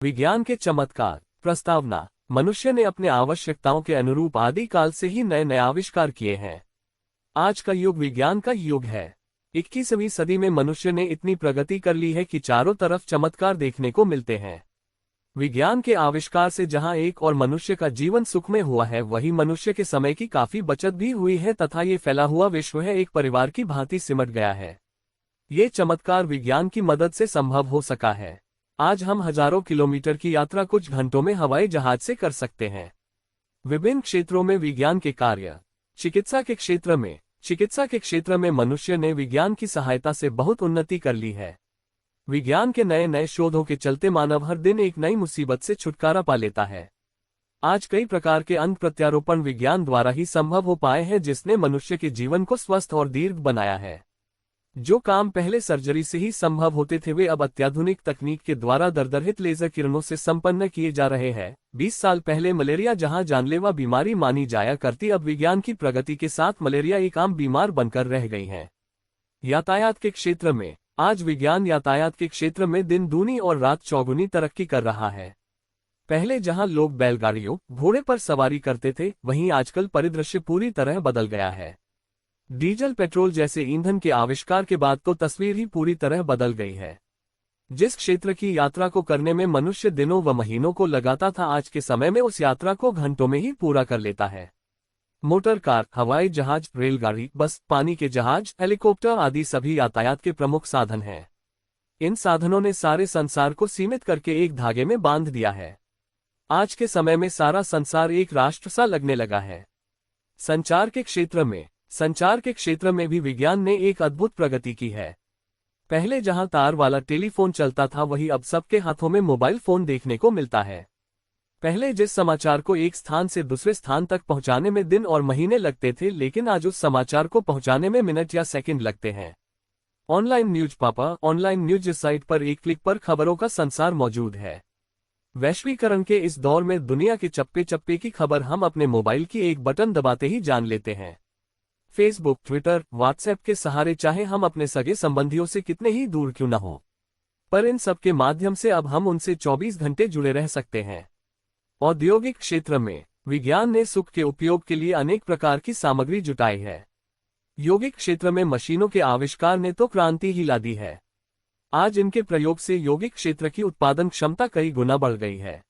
विज्ञान के चमत्कार। प्रस्तावना। मनुष्य ने अपने आवश्यकताओं के अनुरूप आदिकाल से ही नए नए आविष्कार किए हैं। आज का युग विज्ञान का युग है। 21वीं सदी में मनुष्य ने इतनी प्रगति कर ली है कि चारों तरफ चमत्कार देखने को मिलते हैं। विज्ञान के आविष्कार से जहां एक और मनुष्य का जीवन सुखमय हुआ है, वहीं मनुष्य के समय की काफी बचत भी हुई है तथा ये फैला हुआ विश्व है एक परिवार की भांति सिमट गया है। ये चमत्कार विज्ञान की मदद से संभव हो सका है। आज हम हजारों किलोमीटर की यात्रा कुछ घंटों में हवाई जहाज से कर सकते हैं। विभिन्न क्षेत्रों में विज्ञान के कार्य। चिकित्सा के क्षेत्र में मनुष्य ने विज्ञान की सहायता से बहुत उन्नति कर ली है। विज्ञान के नए नए शोधों के चलते मानव हर दिन एक नई मुसीबत से छुटकारा पा लेता है। आज कई प्रकार के अंग प्रत्यारोपण विज्ञान द्वारा ही संभव हो पाए हैं, जिसने मनुष्य के जीवन को स्वस्थ और दीर्घ बनाया है। जो काम पहले सर्जरी से ही संभव होते थे, वे अब अत्याधुनिक तकनीक के द्वारा दर्दरहित लेजर किरणों से संपन्न किए जा रहे हैं। 20 साल पहले मलेरिया जहां जानलेवा बीमारी मानी जाया करती, अब विज्ञान की प्रगति के साथ मलेरिया एक आम बीमार बनकर रह गई है। यातायात के क्षेत्र में। आज विज्ञान यातायात के क्षेत्र में दिन दूनी और रात चौगुनी तरक्की कर रहा है। पहले जहां लोग बैलगाड़ियों, घोड़े पर सवारी करते थे, वहीं आजकल परिदृश्य पूरी तरह बदल गया है। डीजल पेट्रोल जैसे ईंधन के आविष्कार के बाद तो तस्वीर ही पूरी तरह बदल गई है। जिस क्षेत्र की यात्रा को करने में मनुष्य दिनों व महीनों को लगाता था, आज के समय में उस यात्रा को घंटों में ही पूरा कर लेता है। मोटर कार, हवाई जहाज, रेलगाड़ी, बस, पानी के जहाज, हेलीकॉप्टर आदि सभी यातायात के प्रमुख साधन हैं। इन साधनों ने सारे संसार को सीमित करके एक धागे में बांध दिया है। आज के समय में सारा संसार एक राष्ट्र सा लगने लगा है। संचार के क्षेत्र में भी विज्ञान ने एक अद्भुत प्रगति की है। पहले जहां तार वाला टेलीफोन चलता था, वही अब सबके हाथों में मोबाइल फोन देखने को मिलता है। पहले जिस समाचार को एक स्थान से दूसरे स्थान तक पहुंचाने में दिन और महीने लगते थे, लेकिन आज उस समाचार को पहुंचाने में मिनट या सेकंड लगते हैं। ऑनलाइन न्यूज साइट पर एक क्लिक पर खबरों का संसार मौजूद है। वैश्वीकरण के इस दौर में दुनिया के चप्पे चप्पे की खबर हम अपने मोबाइल की एक बटन दबाते ही जान लेते हैं। फेसबुक, ट्विटर, व्हाट्सएप के सहारे चाहे हम अपने सगे संबंधियों से कितने ही दूर क्यों न हो, पर इन सब के माध्यम से अब हम उनसे 24 घंटे जुड़े रह सकते हैं। औद्योगिक क्षेत्र में विज्ञान ने सुख के उपयोग के लिए अनेक प्रकार की सामग्री जुटाई है। यौगिक क्षेत्र में मशीनों के आविष्कार ने तो क्रांति ही ला दी है। आज इनके प्रयोग से यौगिक क्षेत्र की उत्पादन क्षमता कई गुना बढ़ गई है।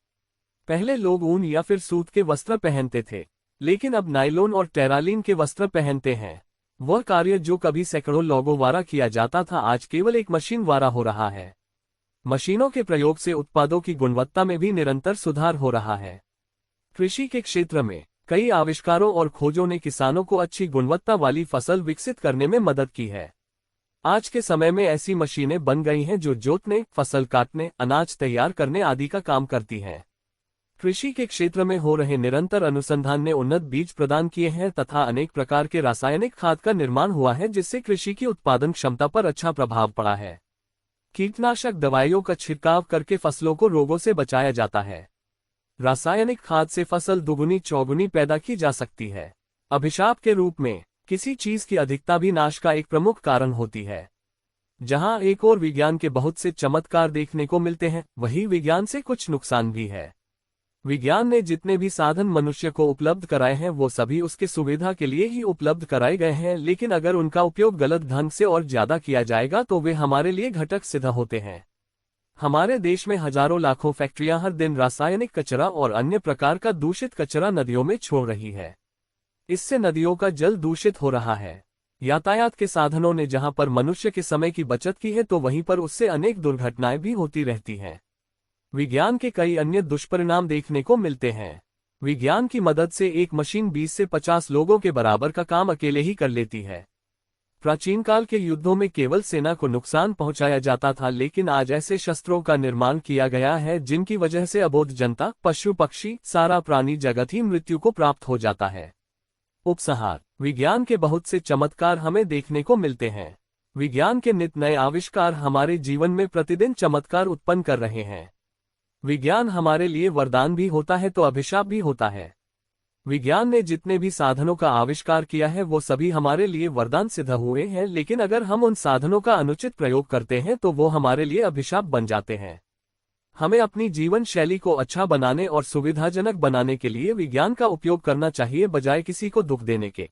पहले लोग ऊन या फिर सूत के वस्त्र पहनते थे, लेकिन अब नायलॉन और टेरालिन के वस्त्र पहनते हैं। वह कार्य जो कभी सैकड़ों लोगों द्वारा किया जाता था, आज केवल एक मशीन द्वारा हो रहा है। मशीनों के प्रयोग से उत्पादों की गुणवत्ता में भी निरंतर सुधार हो रहा है। कृषि के क्षेत्र में कई आविष्कारों और खोजों ने किसानों को अच्छी गुणवत्ता वाली फसल विकसित करने में मदद की है। आज के समय में ऐसी मशीनें बन गई हैं जो जोतने, फसल काटने, अनाज तैयार करने आदि का काम करती हैं। कृषि के क्षेत्र में हो रहे निरंतर अनुसंधान ने उन्नत बीज प्रदान किए हैं तथा अनेक प्रकार के रासायनिक खाद का निर्माण हुआ है, जिससे कृषि की उत्पादन क्षमता पर अच्छा प्रभाव पड़ा है। कीटनाशक दवाइयों का छिड़काव करके फसलों को रोगों से बचाया जाता है। रासायनिक खाद से फसल दुगुनी चौगुनी पैदा की जा सकती है। अभिशाप के रूप में किसी चीज की अधिकता भी नाश का एक प्रमुख कारण होती है। जहां एक और विज्ञान के बहुत से चमत्कार देखने को मिलते हैं, वहीं विज्ञान से कुछ नुकसान भी है। विज्ञान ने जितने भी साधन मनुष्य को उपलब्ध कराए हैं, वो सभी उसके सुविधा के लिए ही उपलब्ध कराए गए हैं, लेकिन अगर उनका उपयोग गलत ढंग से और ज्यादा किया जाएगा तो वे हमारे लिए घटक सिद्ध होते हैं। हमारे देश में हजारों लाखों फैक्ट्रियां हर दिन रासायनिक कचरा और अन्य प्रकार का दूषित कचरा नदियों में छोड़ रही है। इससे नदियों का जल दूषित हो रहा है। यातायात के साधनों ने जहां पर मनुष्य के समय की बचत की है, तो वहीं पर उससे अनेक दुर्घटनाएं भी होती रहती हैं। विज्ञान के कई अन्य दुष्परिणाम देखने को मिलते हैं। विज्ञान की मदद से एक मशीन 20 से 50 लोगों के बराबर का काम अकेले ही कर लेती है। प्राचीन काल के युद्धों में केवल सेना को नुकसान पहुंचाया जाता था, लेकिन आज ऐसे शस्त्रों का निर्माण किया गया है जिनकी वजह से अबोध जनता, पशु पक्षी, सारा प्राणी जगत ही मृत्यु को प्राप्त हो जाता है। उपसंहार। विज्ञान के बहुत से चमत्कार हमें देखने को मिलते हैं। विज्ञान के नित नए आविष्कार हमारे जीवन में प्रतिदिन चमत्कार उत्पन्न कर रहे हैं। विज्ञान हमारे लिए वरदान भी होता है तो अभिशाप भी होता है। विज्ञान ने जितने भी साधनों का आविष्कार किया है, वो सभी हमारे लिए वरदान सिद्ध हुए हैं, लेकिन अगर हम उन साधनों का अनुचित प्रयोग करते हैं तो वो हमारे लिए अभिशाप बन जाते हैं। हमें अपनी जीवन शैली को अच्छा बनाने और सुविधाजनक बनाने के लिए विज्ञान का उपयोग करना चाहिए बजाय किसी को दुख देने के।